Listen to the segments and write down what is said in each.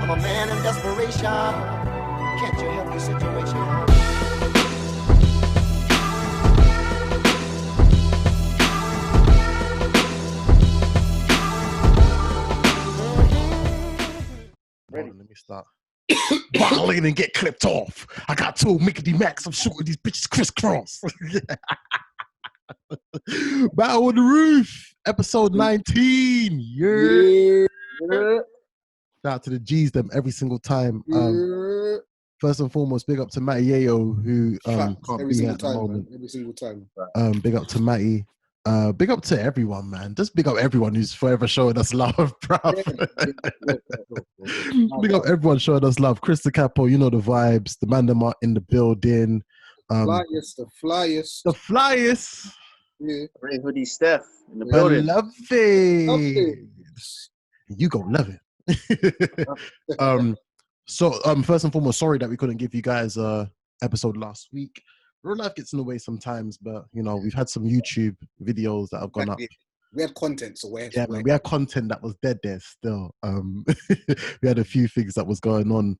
I'm a man in desperation. Can't you help the situation? Hold on, let me start. Violin and get clipped off. I got two Mickey Max. I'm shooting these bitches crisscross. Battle on the Roof, episode 19. Yeah. Shout out to the G's them every single time. First and foremost, big up to Matty Yayo, who can't every be single here at the time, moment. man. Every single time. Big up to Matty. Big up to everyone, man. Just big up everyone who's forever showing us love, bro. Big up everyone showing us love. Chris the Capo, you know the vibes. The man them are in the building. The flyest. Yeah. Ray Hoodie Steph in the building. Love it. You go love it. So first and foremost, sorry that we couldn't give you guys a episode last week. Real life gets in the way sometimes, but you know, we've had some YouTube videos that have gone up. We had content, so we had content that was dead there still. We had a few things that was going on.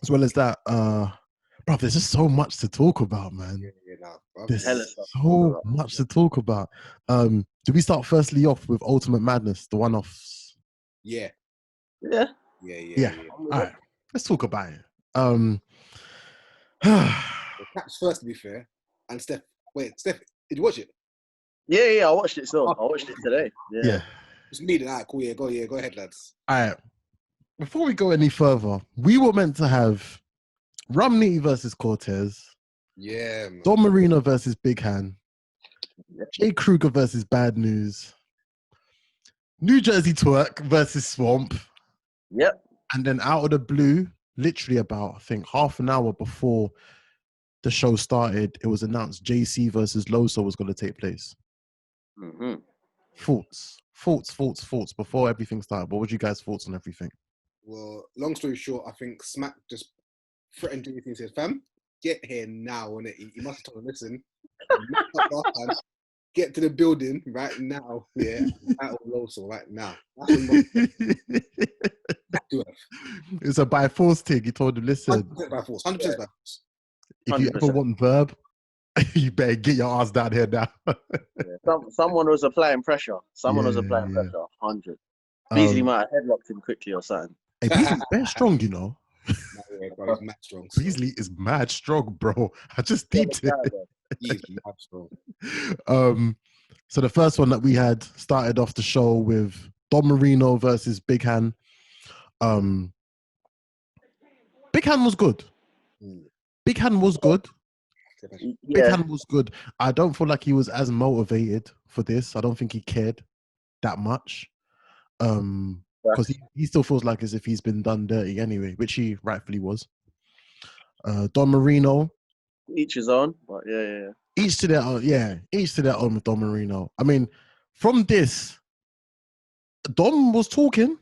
As well as that, bro, there's just so much to talk about, man. There's so much to talk about. Do we start firstly off with Ultimate Madness, the one-offs? Yeah. All right, let's talk about it. Caps first, to be fair. And Steph, did you watch it? Yeah, I watched it still. I watched it today. Yeah. Just me then. Alright, cool. Yeah, go ahead, lads. All right. Before we go any further, we were meant to have Rum Nitty versus Cortez. Yeah, man. Don Marino versus Big Hann. Jay Kruger versus Bad News. Nu Jerzey Twork versus Swamp. Yep. And then out of the blue, literally about, I think, half an hour before the show started, it was announced JC versus Loso was going to take place. Mm-hmm. Thoughts before everything started. What was you guys' thoughts on everything? Well, long story short, I think Smack just threatened everything and said, fam, get here now. And he must have told him, listen, get to the building right now. Yeah, battle Loso right now. It's a by force thing. He told him, listen, 100% by force. 100% by force. If you ever want verb, you better get your ass down here now. Someone was applying pressure. 100. Beasley might have headlocked him quickly or something. Hey, Beasley's very strong, you know. Bro, he's mad strong. So. Beasley is mad strong, bro. I just deeped it. He's mad strong. So the first one that we had started off the show with Don Marino versus Big Hann. Big Hann was good. Big Hann was good. Big Hann was good. I don't feel like he was as motivated for this. I don't think he cared that much. Because he still feels like as if he's been done dirty anyway, which he rightfully was. Don Marino. Each his own, but yeah. Each to their own, yeah. Each to their own with Don Marino. I mean, from this, Don was talking.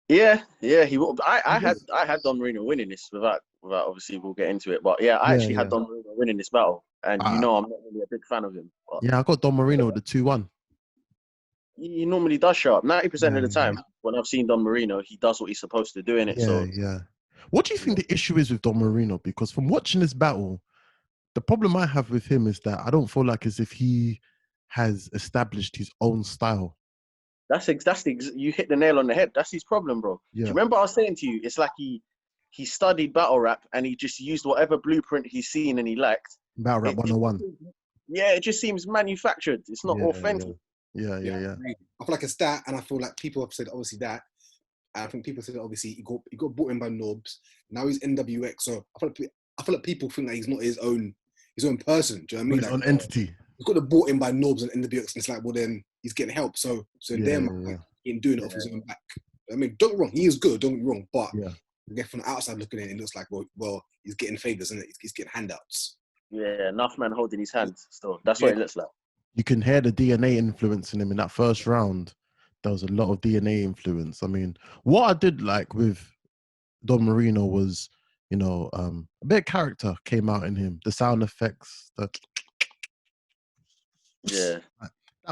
Yeah. I had Don Marino winning this without obviously we'll get into it, but I actually had Don Marino winning this battle, and I'm not really a big fan of him. But yeah, I got Don Marino with the 2-1. He normally does show up 90% of the time. When I've seen Don Marino, he does what he's supposed to do in it. Yeah. What do you think the issue is with Don Marino? Because from watching this battle, the problem I have with him is that I don't feel like as if he has established his own style. You hit the nail on the head. That's his problem, bro. Yeah. Do you remember I was saying to you, it's like he studied battle rap and he just used whatever blueprint he's seen and he liked. Battle rap 101. It just seems manufactured. It's not authentic. Yeah. I feel like it's that, and I feel like people have said obviously that. And I think people said obviously he got brought in by Norbs. Now he's NWX, so I feel like people think that he's not his own person. Do you know what I mean? His own entity. He's got bought in by Norbs and NWX, and it's like, well then he's getting help. So he's doing it off his own back. I mean, don't get me wrong, he is good. Don't get me wrong, but from the outside looking at it, it looks like well he's getting favors and he's getting handouts. Yeah, enough man holding his hand still. That's what it looks like. You can hear the DNA influence in him in that first round. There was a lot of DNA influence. I mean, what I did like with Don Marino was, a bit of character came out in him. The sound effects, that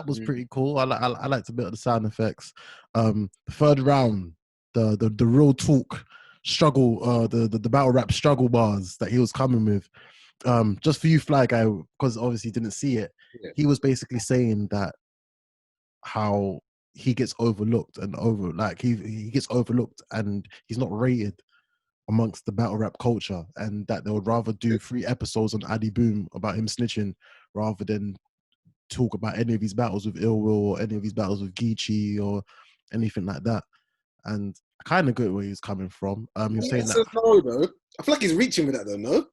was pretty cool. I liked a bit of the sound effects. The third round, the real talk struggle, the battle rap struggle bars that he was coming with. Just for you, Fly Guy, because obviously didn't see it. Yeah. He was basically saying that how he gets overlooked and he gets overlooked and he's not rated amongst the battle rap culture, and that they would rather do 3 episodes on Addy Boom about him snitching rather than talk about any of his battles with Ill Will or any of his battles with Geechee or anything like that. And I kind of get where he's coming from. He was saying that. No, though. I feel like he's reaching with that, though. No.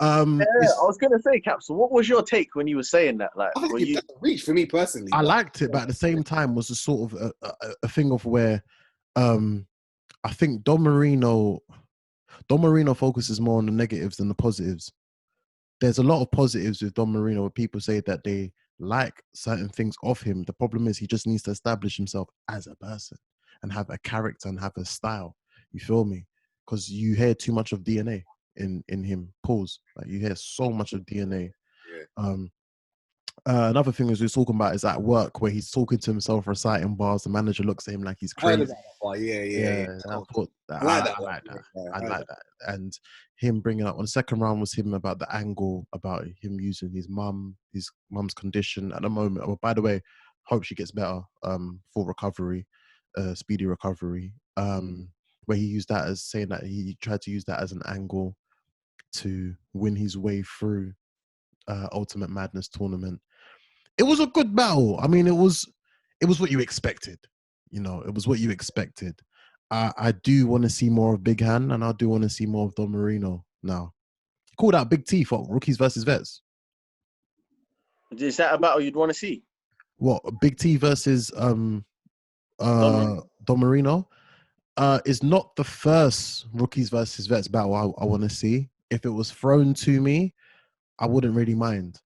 I was gonna say, Capsule, what was your take when you were saying that? Like, I think it reached for me personally. I liked it, but at the same time, was a sort of a thing of where I think Don Marino focuses more on the negatives than the positives. There's a lot of positives with Don Marino where people say that they like certain things of him. The problem is he just needs to establish himself as a person and have a character and have a style. You feel me? Because you hear too much of DNA in him. Pause. Like, you hear so much of DNA. Yeah. Another thing is we're talking about is at work where he's talking to himself, reciting bars. The manager looks at him like he's crazy. Yeah. I like that. And him bringing up on the second round was him about the angle about him using his mum's condition at the moment. Oh, by the way, hope she gets better. For recovery, speedy recovery. Where he used that as saying that he tried to use that as an angle to win his way through Ultimate Madness tournament. It was a good battle. I mean, it was what you expected. You know, it was what you expected. I do want to see more of Big Hann, and I do want to see more of Don Marino now. He called out Big T for rookies versus vets. Is that a battle you'd want to see? What, Big T versus Don Marino? Is not the first rookies versus vets battle I want to see. If it was thrown to me, I wouldn't really mind.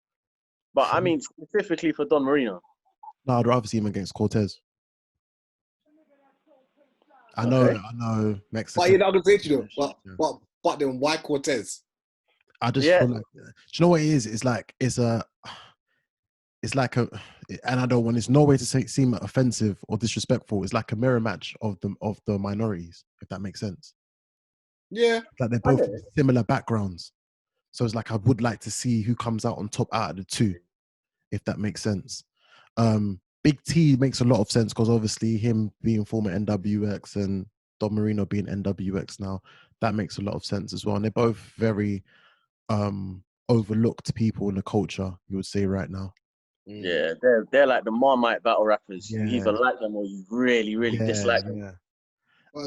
But I mean, specifically for Don Marino. No, I'd rather see him against Cortez. I know, Mexico. But you're not gonna say it, you know. But then why Cortez? I just feel like, do you know what it is? It's like and I don't want. It's no way to seem offensive or disrespectful. It's like a mirror match of the minorities, if that makes sense. Yeah, like they're both similar backgrounds. So it's like I would like to see who comes out on top out of the two, if that makes sense. Big T makes a lot of sense because obviously him being former NWX and Don Marino being NWX now, that makes a lot of sense as well. And they're both very overlooked people in the culture, you would say right now. Yeah, they're like the Marmite battle rappers. You either like them or you really, really dislike them. Yeah.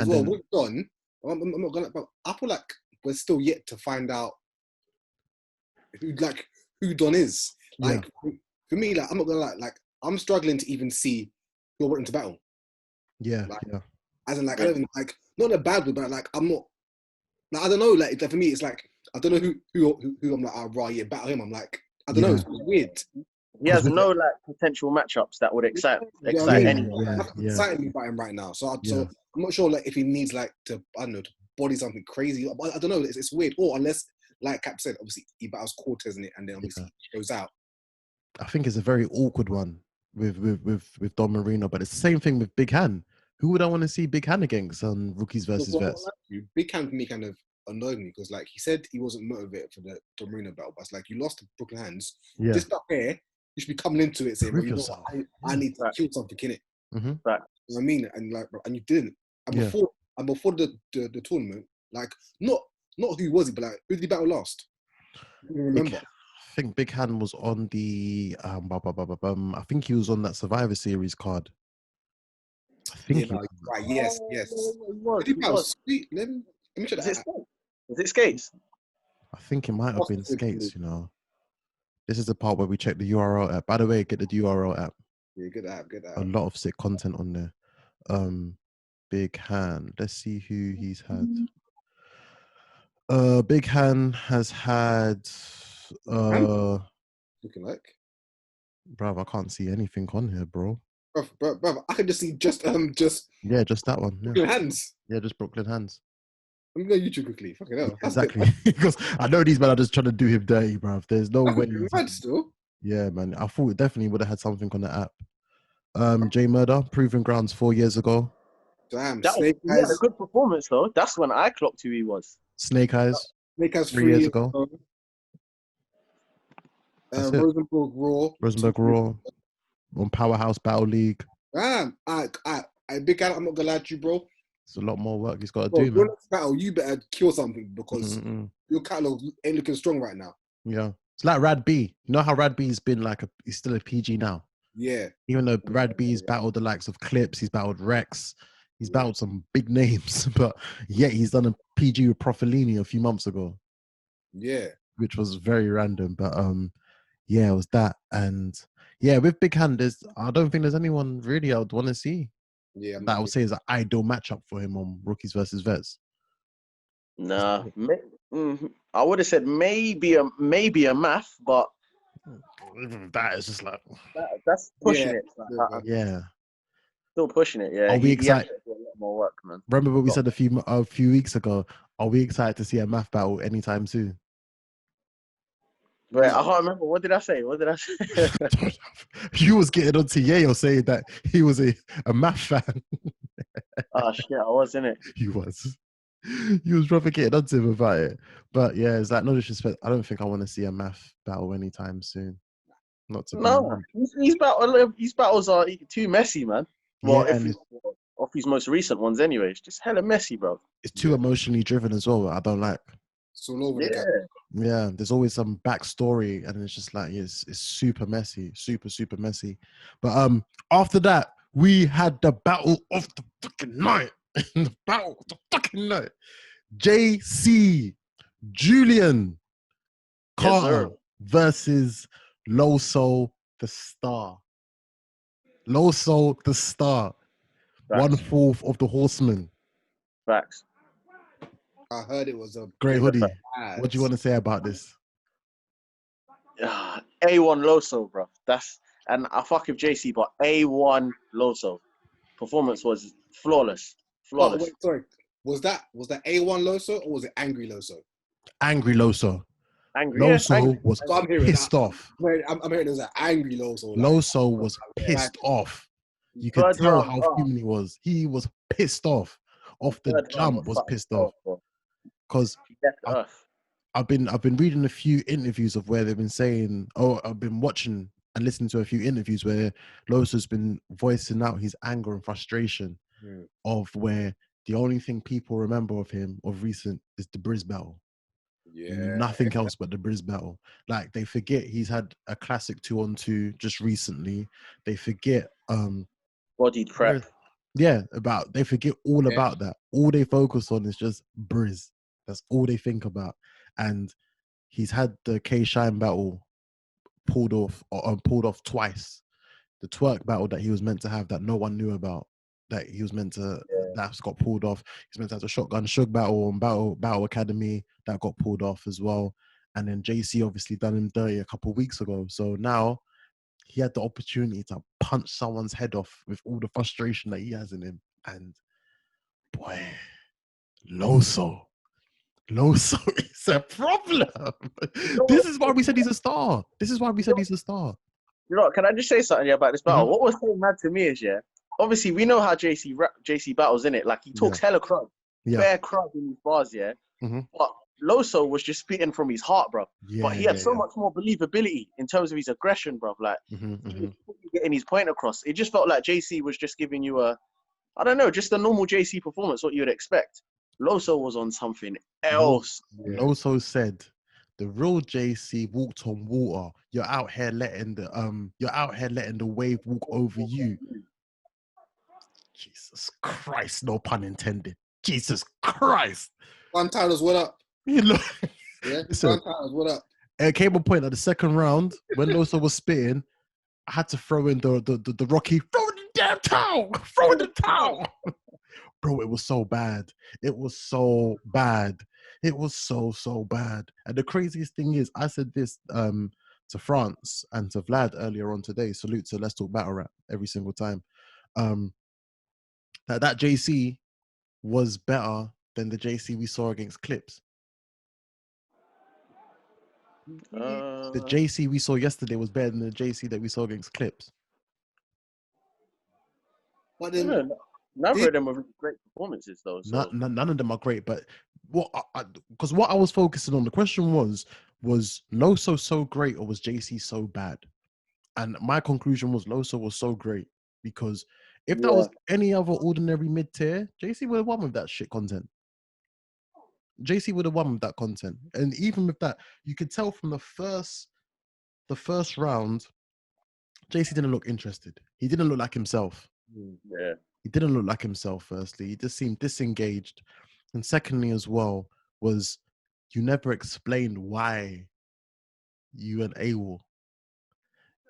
As well, with Don, I'm not gonna. I feel like we're still yet to find out who Don is. Like for me, like I'm not gonna like I'm struggling to even see who I want him to battle. As in, like, I don't even, like, not in a bad way, but like I'm not. Like, I don't know. Like for me, it's like I don't know who I'm like. Battle him. I'm like I don't know. It's weird. He has no like potential matchups that would excite anyone. Exciting me about him right now. So I'm not sure like if he needs like to to body something crazy. I don't know. It's weird. Or unless, like Cap said, obviously he battles Cortez in it, and then obviously he goes out. I think it's a very awkward one with Don Marino, but it's the same thing with Big Hann. Who would I want to see Big Hann against on rookies versus vets? Big Hann for me kind of annoyed me because like he said he wasn't motivated for the Don Marino battle, but it's like you lost to Brooklyn Hands. Just up here. You should be coming into it saying, well, you know, I need to kill something in it. Right. You know what I mean? And like, and you didn't. And before the tournament, like, not who was he, but like, who did he battle last? I don't remember. I think Big Hann was on the I think he was on that Survivor Series card. I think right. Yes. Did he battle Sweet? Let me check that. Was it Skates? I think it might have been Skates. You know. This is the part where we check the URL app. By the way, get the URL app. Yeah, good app. A lot of sick content on there. Big Hann. Let's see who he's had. Big Hann has had. Looking like. Bruv, I can't see anything on here, bro. Bruv, I can just see just just that one. Brooklyn Hands. Yeah, just Brooklyn Hands. Let me go YouTube quickly. Fucking hell. Exactly. Because I know these men are just trying to do him dirty, bruv. There's no way. Still. Yeah, man. I thought it definitely would have had something on the app. J Murder, Proving Grounds 4 years ago. Damn, He had a good performance though. That's when I clocked who he was. Snake Eyes. Snake Eyes 3 years ago. Rosenberg Raw. On Powerhouse Battle League. Damn, Big Hann, I'm not gonna lie to you, bro. It's a lot more work he's got to do, man. Next battle, you better kill something because your catalog ain't looking strong right now. Yeah, it's like Rad B. You know how Rad B's been like he's still a PG now. Yeah. Even though Rad B's battled the likes of Clips, he's battled Rex, he's battled some big names, but yet he's done a PG with Profilini a few months ago. Yeah. Which was very random, but yeah, it was that. And yeah, with Big Hann, I don't think there's anyone really I would want to see. Yeah, that I would say is an ideal matchup for him on Rookies versus Vets. Nah, I would have said maybe a math, but that is just like that's pushing it. Yeah, still pushing it. Yeah, are we excited? A lot more work, man. Remember what we said a few weeks ago? Are we excited to see a math battle anytime soon? Right, I can't remember. What did I say? You was getting onto Yayo saying that he was a math fan. Oh shit, I was, innit? He was. You was probably getting onto him about it. But yeah, it's like no disrespect. I don't think I want to see a math battle anytime soon. Not to no. His battles are too messy, man. Well, yeah, off his most recent ones, anyway, it's just hella messy, bro. It's too emotionally driven as well. I don't like. It's all over the gap. Yeah, there's always some backstory, and it's just like it's super messy, super messy. But after that, we had the battle of the fucking night. The battle of the fucking night. JC Julian Carter versus Loso the Star. Loso the Star. Facts. 1/4 of the Horsemen. Facts. I heard it was a great hoodie. What do you want to say about this? A1 Loso, bro. And I fuck with JC, but A1 Loso. Performance was flawless. Oh, wait, sorry. Was that A1 Loso or was it Angry Loso? Angry Loso. Angry Loso was pissed off. Wait, I'm hearing it was an angry Loso. Loso was pissed off. You could tell how human he was. He was pissed off. Off the jump was pissed off. Because I've been reading a few interviews of where they've been saying, I've been watching and listening to a few interviews where Loso's been voicing out his anger and frustration of where the only thing people remember of him of recent is the Briz battle. Yeah. Nothing else but the Briz battle. Like they forget he's had a classic 2-on-2 just recently. They forget bodied prep. Yeah, they forget all about that. All they focus on is just Briz. That's all they think about. And he's had the K-Shine battle pulled off twice. The twerk battle that he was meant to have that no one knew about, that he was meant to, that's got pulled off. He's meant to have the Shotgun Shug battle on Battle Academy that got pulled off as well. And then JC obviously done him dirty a couple of weeks ago. So now he had the opportunity to punch someone's head off with all the frustration that he has in him. And boy, Loso is a problem. This is why we said he's a star. You know, can I just say something about this battle? What was so mad to me is, obviously we know how JC battles, in it. Like he talks hella crud, bare crud in his bars, But Loso was just spitting from his heart, bro. But he had so much more believability in terms of his aggression, bro. Like getting his point across. It just felt like JC was just giving you just a normal JC performance, what you would expect. Loso was on something else. Loso said, "The real JC walked on water. You're out here letting the wave walk over you." Jesus Christ, no pun intended. Jesus Christ. One Tyler's what up? You know, One Tyler's what up? It came a point at the second round when Loso was spitting. I had to throw in the Rocky. Throw in the damn towel. Throw in the towel. Bro, it was so bad. It was so bad. And the craziest thing is, I said this to France and to Vlad earlier on today. Salute to Let's Talk Battle Rap every single time. That JC was better than the JC we saw against Clips. The JC we saw yesterday was better than the JC that we saw against Clips. But then, Neither of them were great performances, though. So. None of them are great, but because what I was focusing on, the question was Loso so great or was JC so bad? And my conclusion was Loso was so great because if that was any other ordinary mid-tier, JC would have won with that shit content. JC would have won with that content. And even with that, you could tell from the first round, JC didn't look interested. He didn't look like himself. Yeah. He didn't look like himself, firstly. He just seemed disengaged. And secondly, as well, was you never explained why you went AWOL.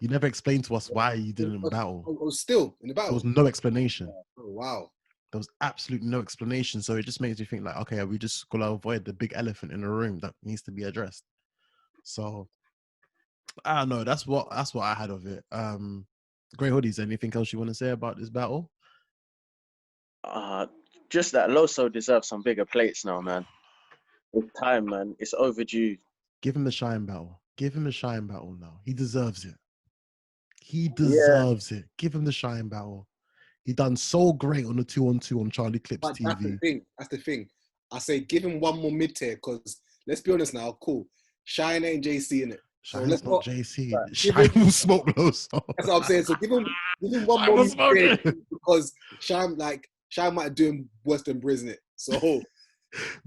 You never explained to us why you didn't battle. I was still in the battle. There was no explanation. Oh, wow. There was absolutely no explanation. So it just makes you think like, okay, are we just going to avoid the big elephant in the room that needs to be addressed? So, I don't know. That's what I had of it. Grey Hoodies, anything else you want to say about this battle? Just that Loso deserves some bigger plates now, man. It's time, man. It's overdue. Give him the shine battle. Give him the shine battle now. He deserves it. He deserves it. Give him the shine battle. He done so great on the 2-on-2 on Charlie Clips TV. That's the thing. I say give him one more mid-tier because let's be honest now, cool. Shine ain't JC in it. Shine's not JC. Shine will smoke Loso. That's what I'm saying. So give him one more mid-tier because Shine might have doing worse than Briz in it. So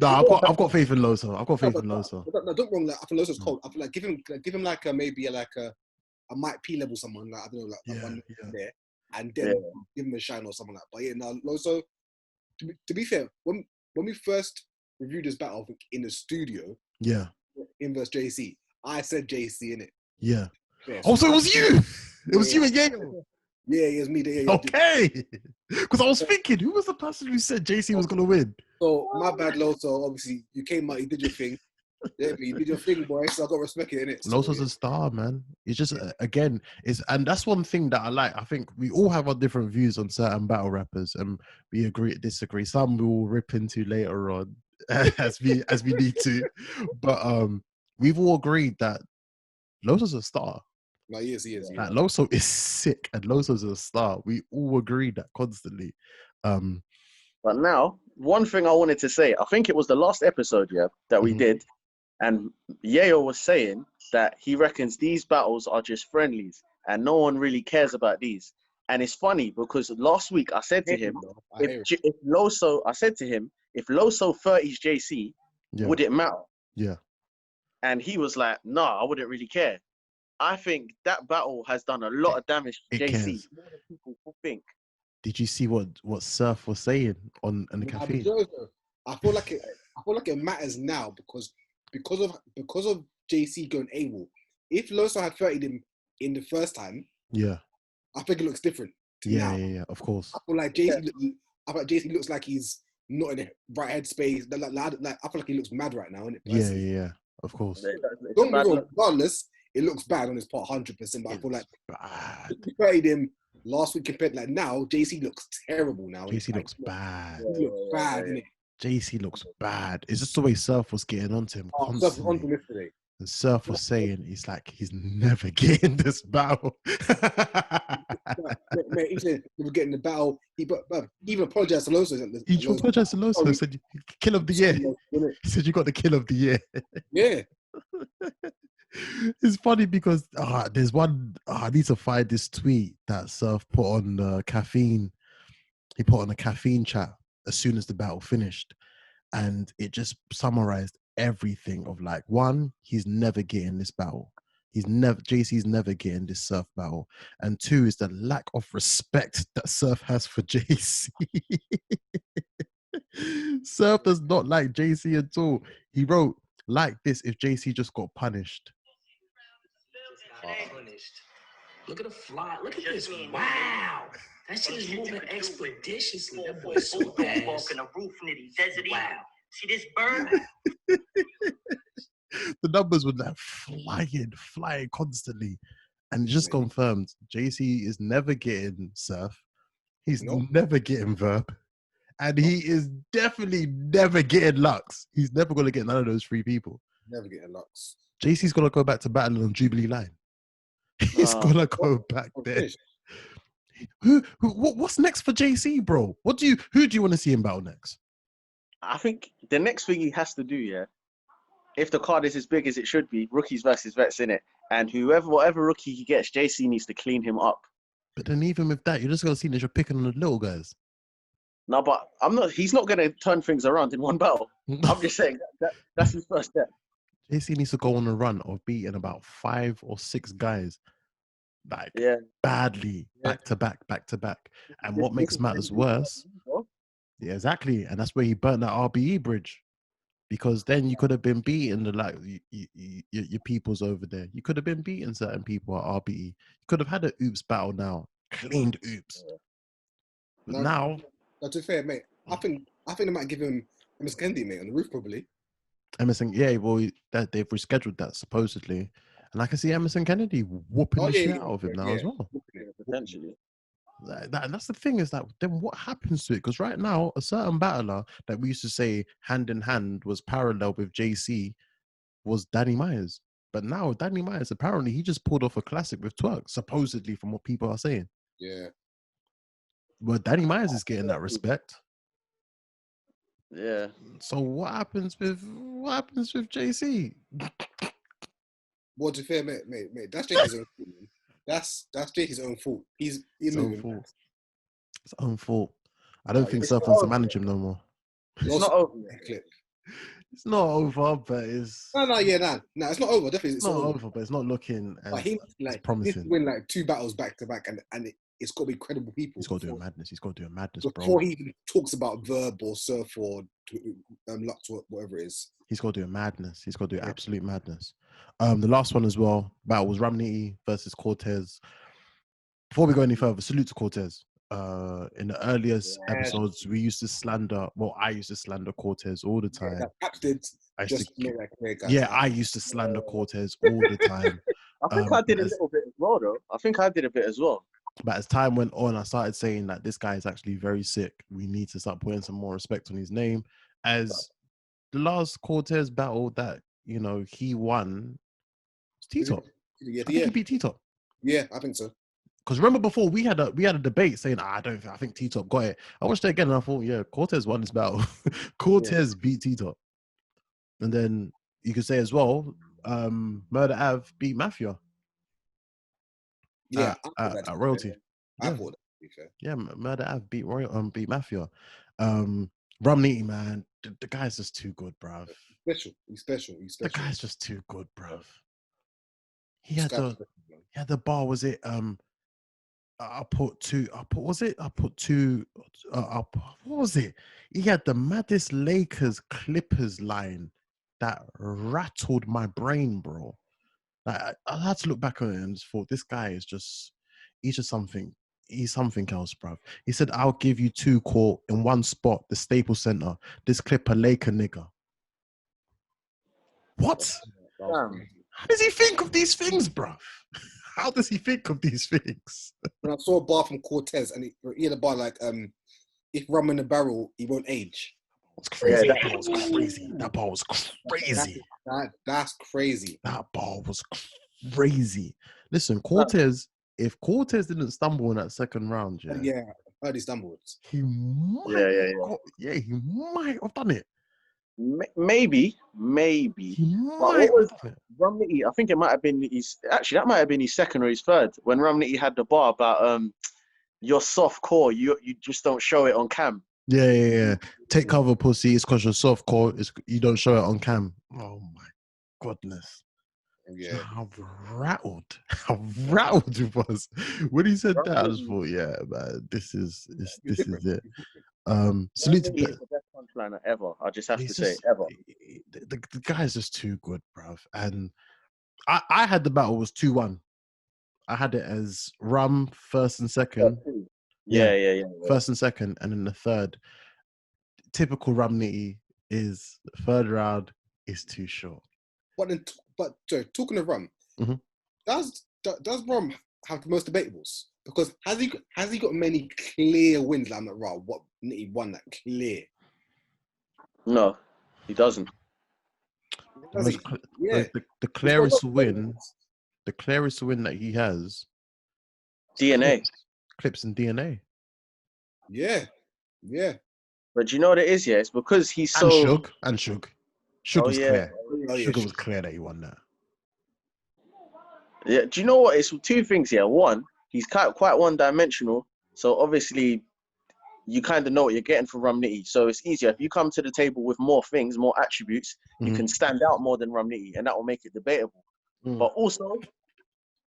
no, I've got faith in Loso. I've got faith in Loso. No, don't wrong. Like, I think Loso's cold. I feel like give him like maybe a Mike P level someone. Like I don't know, like one there, and then give him a shine or something like. But yeah, now Loso. To be fair, when we first reviewed this battle, I think in the studio, in versus JC, I said JC in it. Yeah. Oh, so it was you. It was you and Yayo. Yeah, it was me. Okay. Because I was thinking, who was the person who said JC was going to win? So, my bad, Loso. Obviously, you came out, you did your thing. Yeah, you did your thing, boy. So, I got respect in it. Loso's a star, man. It's just, again, and that's one thing that I like. I think we all have our different views on certain battle rappers, and we agree, disagree. Some we will rip into later on as we need to. But we've all agreed that Loso's a star. No, he is. Like, Loso is sick and Loso's a star. We all agree that constantly. But now, one thing I wanted to say, I think it was the last episode, that we did, and Yayo was saying that he reckons these battles are just friendlies and no one really cares about these. And it's funny because last week I said to him, if Loso 30s JC, would it matter? Yeah. And he was like, nah, I wouldn't really care. I think that battle has done a lot of damage to JC. More than people think. Did you see what Surf was saying on the cafe? I feel like it matters now because of JC going AWOL. If Loso had 30'd him in the first time, I think it looks different. Yeah, of course. I feel like JC looks like he's not in the right headspace. Like I feel like he looks mad right now, isn't it? Yeah, of course. Don't get me wrong, regardless, it looks bad on his part, 100%. But I feel like if you played him last week compared to like now, JC looks terrible now. JC looks bad. He looks bad, innit? JC looks bad. It's just the way Surf was getting onto him constantly. Surf was on him yesterday. And Surf was saying he's never getting this battle. Mate, he said he was getting the battle. He even apologized to Loso. He apologized to Loso. Said kill of the year. He said you got the kill of the year. Yeah. It's funny because there's one. I need to find this tweet that Surf put on the caffeine. He put on a caffeine chat as soon as the battle finished, and it just summarized everything of like, one, he's never getting this battle. JC's never getting this Surf battle. And two is the lack of respect that Surf has for JC. Surf does not like JC at all. He wrote like this if JC just got punished. Look at the fly. Look at this. Wow. That shit is moving expeditiously. That boy's so fast. Walking a roof nitty. Wow. See this bird? The numbers were like flying constantly. And it just confirmed JC is never getting Surf. He's never getting Verb. And he is definitely never getting Lux. He's never going to get none of those three people. Never getting Lux. JC's going to go back to battling on Jubilee Line. He's going to go back there. What's next for JC, bro? Who do you want to see him battle next? I think the next thing he has to do, yeah, if the card is as big as it should be, rookies versus vets in it, and whatever rookie he gets, JC needs to clean him up. But then even with that, you're just gonna see that you're picking on the little guys. No, but I'm not. He's not gonna turn things around in one battle. I'm just saying that's his first step. JC needs to go on a run of beating about 5 or 6 guys, like badly, back to back. And what makes matters worse, yeah, exactly, and that's where he burnt that RBE bridge, because then you could have been beating your peoples over there. You could have been beating certain people at RBE. You could have had an oops battle now, cleaned oops. But now, to be fair, mate, I think they might give him Emerson Kennedy, mate, on the roof probably. Emerson, well, they've rescheduled that supposedly, and I can see Emerson Kennedy whooping the shit out of him now as well. Potentially. And that's the thing, is that then what happens to it? Because right now, a certain battler that we used to say hand in hand was parallel with JC was Danny Myers. But now Danny Myers, apparently he just pulled off a classic with Twork, supposedly, from what people are saying. Yeah. Well, Danny Myers is getting that respect. Yeah. So what happens with JC? Well, to be fair, mate, that's JC's own fault, man. That's JC's own fault. He's moving. It's own fault. I don't think Surf wants to manage him no more. It's not over. It's not over, but it's no, it's not over. Definitely, it's not over, but it's not looking as promising. He's win like 2 battles back to back, and it's got to be credible people. He's got to do a madness. Bro. Before he even talks about Verb or Surf or Lux, whatever it is. He's got to do a madness. He's got to do absolute madness. The last one as well, battle was Rum Nitty versus Cortez. Before we go any further, salute to Cortez. In the earliest episodes, we used to slander. Well, I used to slander Cortez all the time. I used to slander Cortez all the time. I think I did a little bit as well, though. I think I did a bit as well. But as time went on, I started saying that this guy is actually very sick. We need to start putting some more respect on his name. As the last Cortez battle that he won, T-Top. I think he beat T-Top. Yeah, I think so. Because remember before we had a debate saying I think T-Top got it. I watched it again and I thought, Cortez won this battle. Cortez beat T-Top. And then you could say as well, Murder Ave beat Mafia. Yeah, at Royalty. I thought that, to be fair. Yeah, Murder Ave beat Mafia. Rum Nitty, man, the guy's just too good, bruv. He's special. The guy's just too good, bruv. He had the bar. Was it? What was it? He had the maddest Lakers Clippers line that rattled my brain, bro. Like, I had to look back on it and just thought, this guy is he's something else, bruv. He said, I'll give you 2 court in one spot, the Staples Center. This Clipper Laker nigga. What? How does he think of these things, bruv? How does he think of these things? When I saw a bar from Cortez, and he had a bar like, if rum in a barrel, he won't age. That's crazy. Yeah, that bar was crazy. That's crazy. That bar was crazy. Listen, Cortez, if Cortez didn't stumble in that second round, I heard he stumbled. He might he might have done it. Maybe. He what was Rum Nitty? I think it might have been that might have been his second or his third, when Rum Nitty had the bar about your soft core, you just don't show it on cam. Yeah. Take cover, pussy. It's because you're soft core. You don't show it on cam. Oh my goodness. Yeah. How rattled it was when he said that. I just thought, man, this is it. Salute to the best punchliner ever. I just have to say, ever. The guy's just too good, bruv. And I had the battle was 2-1. I had it as Rum first and second. Yeah. First and second, and then the third. Typical Rum Nitty is the third round is too short. But talking of Rum, does Rum have the most debatables? Because has he got many clear wins? Like, I'm not right. What Nitty won that clear? No, he doesn't. The clearest win that he has. DNA. Clips and DNA. Yeah. But you know what it is, yeah? It's because he's so... And Suge. Suge was clear. Sugar was clear that he won that. Yeah, do you know what? It's two things here. One, he's quite one-dimensional. So obviously, you kind of know what you're getting from Rum Nitty. So it's easier. If you come to the table with more things, more attributes, you can stand out more than Rum Nitty, and that will make it debatable. But also,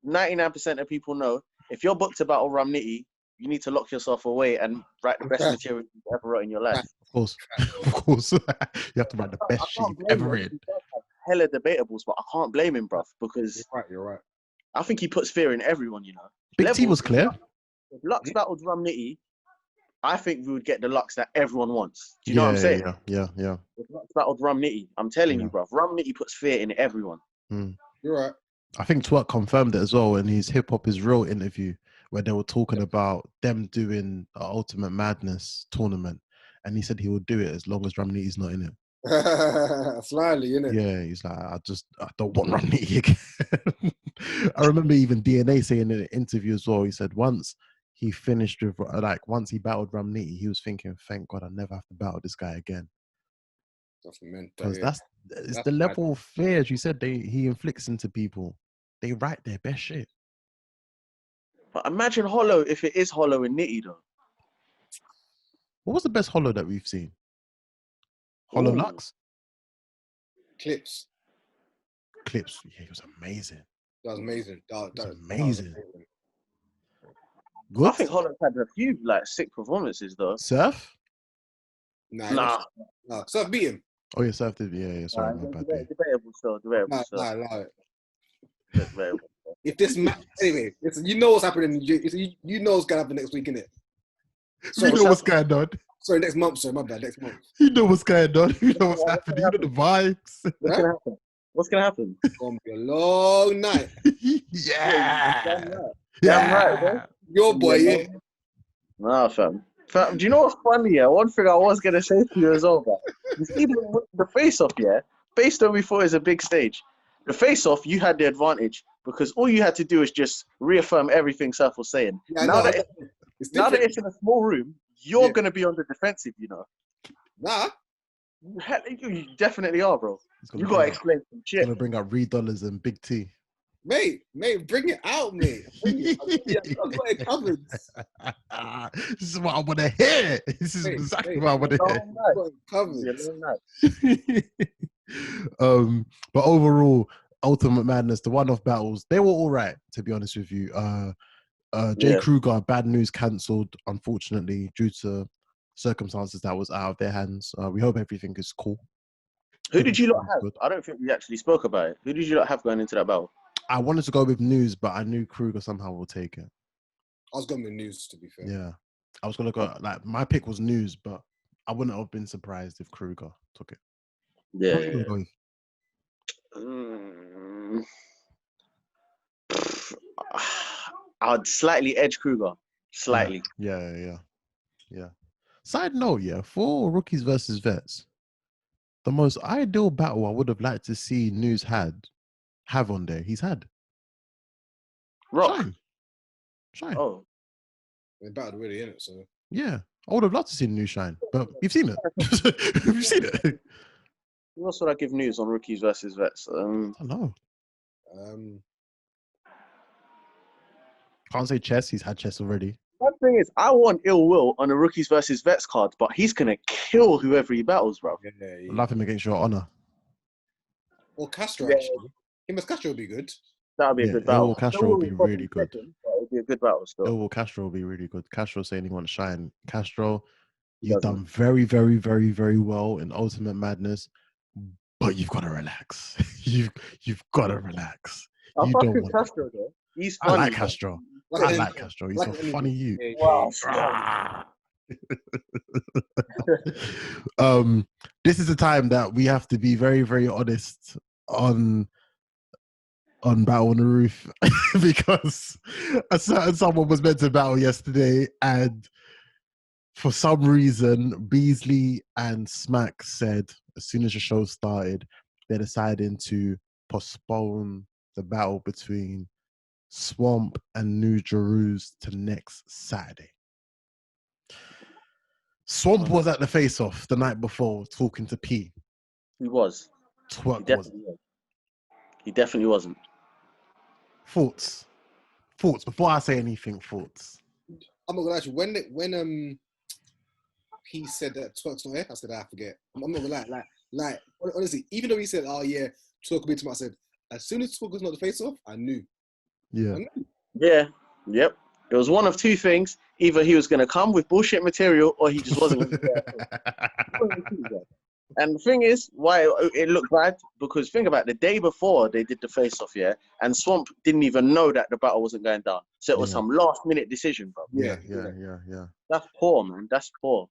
99% of people know, if you're booked to battle Rum Nitty, you need to lock yourself away and write the best material you've ever wrote in your life. Of course. You have to write the best shit you've ever written. Hella debatables, but I can't blame him, bruv, because you're right. I think he puts fear in everyone, you know. Big T was clear. If Lux battled Rum Nitty, I think we would get the Lux that everyone wants. Do you know what I'm saying? Yeah. If Lux battled Rum Nitty, I'm telling you, bruv, Rum Nitty puts fear in everyone. You're right. I think Twork confirmed it as well in his Hip Hop Is Real interview, where they were talking about them doing an Ultimate Madness tournament, and he said he would do it as long as Rum Nitty's not in it. Slyly, innit? Yeah, he's like, I don't want Rum Nitty again. I remember even DNA saying in an interview as well, he said once he finished with, once he battled Rum Nitty, he was thinking, thank God I never have to battle this guy again. Because that's the level of fear, as you said, he inflicts into people. They write their best shit. But imagine Hollow if it is Hollow and Nitty, though. What was the best Hollow that we've seen? Hollow Lux? Clips. Yeah, he was amazing. That was amazing. That was amazing. Good. I think Hollow's had a few sick performances though. Surf? Nah. Surf beat him. Oh yeah, Surf did. Yeah. Sorry, my bad. Debatable still. If this anyway, you know what's happening. You know what's gonna happen next week, innit? So you know what's going on. Sorry, next month. Sorry, my bad. Next month. You know what's going on. You know what's happening. You know the vibes. What's gonna happen? It's gonna be a long night. Yeah. Damn right, bro. Your boy, yeah. Nah, fam. Do you know what's funny? Yeah, one thing I was gonna say to you as well, bro. You see the face-off, yeah. Based on we thought it was a big stage. The face-off, you had the advantage because all you had to do is just reaffirm everything Surf was saying. Yeah, now that it's in a small room, you're gonna be on the defensive, you know. Nah. You definitely are, bro. You gotta explain some shit. He's gonna bring out $3 and Big T. Mate, bring it out, mate. I've got it covered. This is what I want to hear. This is exactly what I want to hear. But overall, Ultimate Madness, the one-off battles, they were all right, to be honest with you. Jay Kruger, Bad News cancelled, unfortunately, due to circumstances that was out of their hands. We hope everything is cool. Who did you lot have? I don't think we actually spoke about it. Who did you lot have going into that battle? I wanted to go with News, but I knew Kruger somehow will take it. I was going with News, to be fair. Yeah. I was going to go, my pick was News, but I wouldn't have been surprised if Kruger took it. Yeah. I'd slightly edge Kruger. Slightly. Yeah. Side note, for Rookies versus Vets, the most ideal battle I would have liked to see News have on there, he's had. Rock. Shine. Oh. They battled already, innit? So. Yeah. I would have loved to see News shine, but you've seen it. You've seen it. Who else would I give News on Rookies versus Vets? I don't know. Can't say Chess. He's had Chess already. One thing is, I want Ill Will on the Rookies versus Vets card, but he's going to kill whoever he battles, bro. Yeah. Love him against your honor. Or Castro, actually. Him as Castro would be good. That would be a good battle. Will Castro would be really good. It would be a good battle still. Will Castro would be really good. Castro saying he wants shine. Castro, you've done very, very, very, very well in Ultimate Madness, but you've got to relax. You've got to relax. I fuck with Castro, though. He's funny. I like Castro. I like Castro. He's a funny youth. Wow. This is the time that we have to be very, very honest on Battle on the Roof because a certain someone was meant to battle yesterday, and for some reason, Beasley and Smack said as soon as the show started, they're deciding to postpone the battle between Swamp and Nu Jerzey to next Saturday. Swamp was at the face-off the night before talking to P. He was. Twork wasn't. He definitely wasn't. Thoughts before I say anything. Thoughts. I'm not gonna lie. When he said that Twork's not here, I said I forget. I'm not gonna lie. Like honestly, even though he said, "Oh yeah, Twork will be tomorrow," I said as soon as Twork was not the face-off, I knew. Yeah. Yeah. Yep. It was one of two things: either he was gonna come with bullshit material, or he just wasn't gonna be there. And the thing is, why it looked bad, because think about it, the day before they did the face-off, yeah, and Swamp didn't even know that the battle wasn't going down. So it was some last-minute decision, bro. Yeah. That's poor, man. That's poor.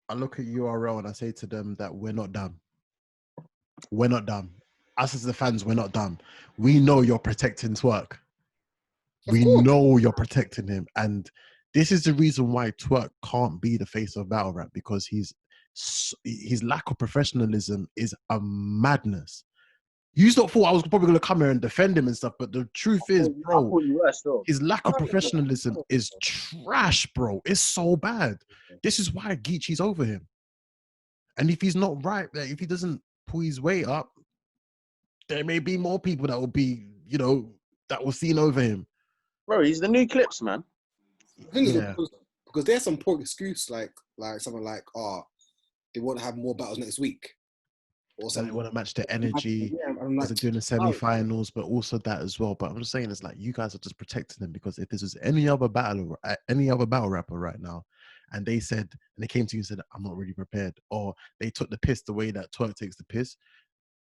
I look at URL and I say to them that we're not dumb. We're not dumb. Us as the fans, we're not dumb. We know you're protecting Twork. We know you're protecting him. And this is the reason why Twork can't be the face of battle rap, because his lack of professionalism is a madness. You thought I was probably going to come here and defend him and stuff, but the truth is, bro, his lack of professionalism is trash, bro. It's so bad. This is why Geechee's over him. And if he's not right, if he doesn't pull his weight up, there may be more people that will be, that will see over him. Bro, he's the new Clips, man. Because there's some poor excuse, like someone like, they want to have more battles next week. Or they want to match the energy as they're doing the semi-finals, but also that as well. But I'm just saying, it's like you guys are just protecting them, because if this was any other battle rapper right now, and they came to you and said, I'm not really prepared, or they took the piss the way that Twork takes the piss,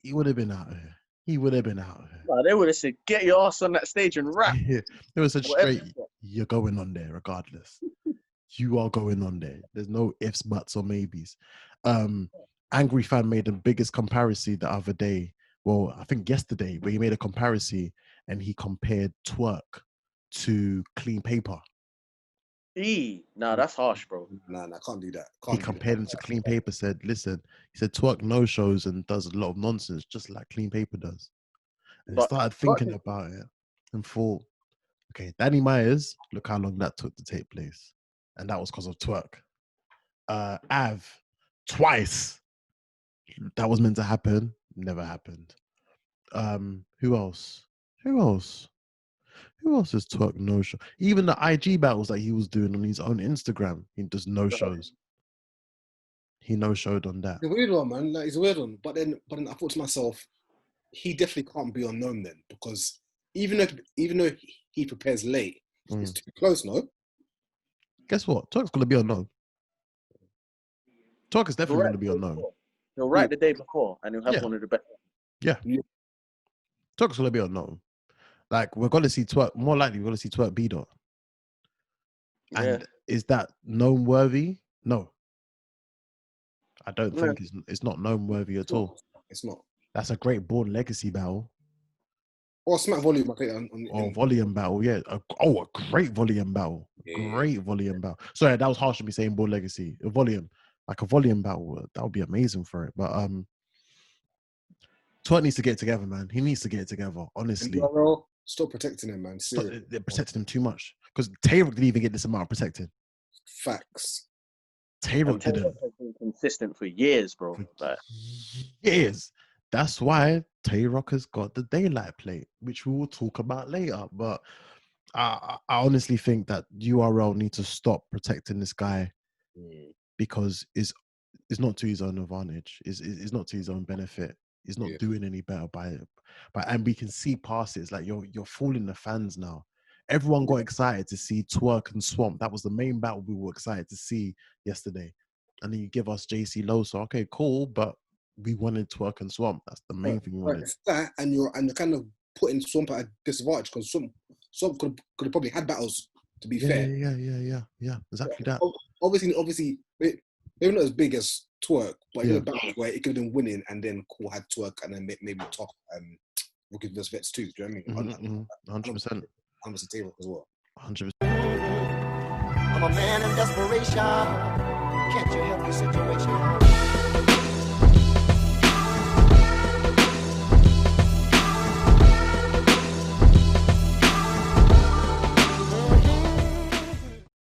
he would have been out of here. They would have said, get your ass on that stage and rap. It was a straight, you're going on there regardless. You are going on there. There's no ifs, buts, or maybes. Angry Fan made the biggest comparison the other day. Well, I think yesterday, where he made a comparison and he compared Twork to Clean Paper. Nah, that's harsh, bro. Nah, can't do that. He compared him to Clean Paper, said, listen, he said Twork no shows and does a lot of nonsense, just like Clean Paper does. And I started thinking about it and thought, okay, Danny Myers, look how long that took to take place. And that was because of Twork. Av, twice. That was meant to happen. Never happened. Who else? Who else is Twork no show? Even the IG battles that he was doing on his own Instagram, he does no shows. He no showed on that. It's a weird one, man. Like, it's a weird one. But then I thought to myself, he definitely can't be unknown then, because even though he prepares late, it's too close, no? Guess what? Twork's gonna be unknown. Twork is definitely gonna be unknown. He'll write the day before, and he'll have one of the best. Yeah. Twork's gonna be unknown. Like, we're gonna see Twork. More likely, we're gonna see Twork B-Dot. And is that known worthy? No. I don't think it's not known worthy at all. It's not. That's a great Born Legacy battle. Or Smack Volume. Volume battle, yeah. A great volume battle. Yeah. Great volume battle. Sorry, that was harsh to me saying Born Legacy. A volume battle, that would be amazing for it. But Twork needs to get it together, man. He needs to get it together, honestly. Stop protecting him, man. They're protecting him too much. Because Tayrock didn't even get this amount of protecting. Facts. Tayrock didn't. Has been consistent for years, bro. Years. That's why Tayrock has got the daylight plate, which we will talk about later. But I honestly think that URL need to stop protecting this guy because it's not to his own advantage. It's not to his own benefit. He's not doing any better by it. And we can see past it. It's like you're fooling the fans now. Everyone got excited to see Twork and Swamp. That was the main battle we were excited to see yesterday. And then you give us JC Loso. Okay, cool, but we wanted Twork and Swamp. That's the main thing we wanted. It's that, and you're kind of putting Swamp at a disadvantage because Swamp could have probably had battles, to be fair. Yeah, exactly that. Obviously, maybe not as big as Twork, but in a battle where it could have been winning, and then had Twork, and then maybe top Rookie vs Vets too. Do you know what I mean? 100%. 100% Tayrock as well. 100%. I'm a man in desperation. Can't you help the situation?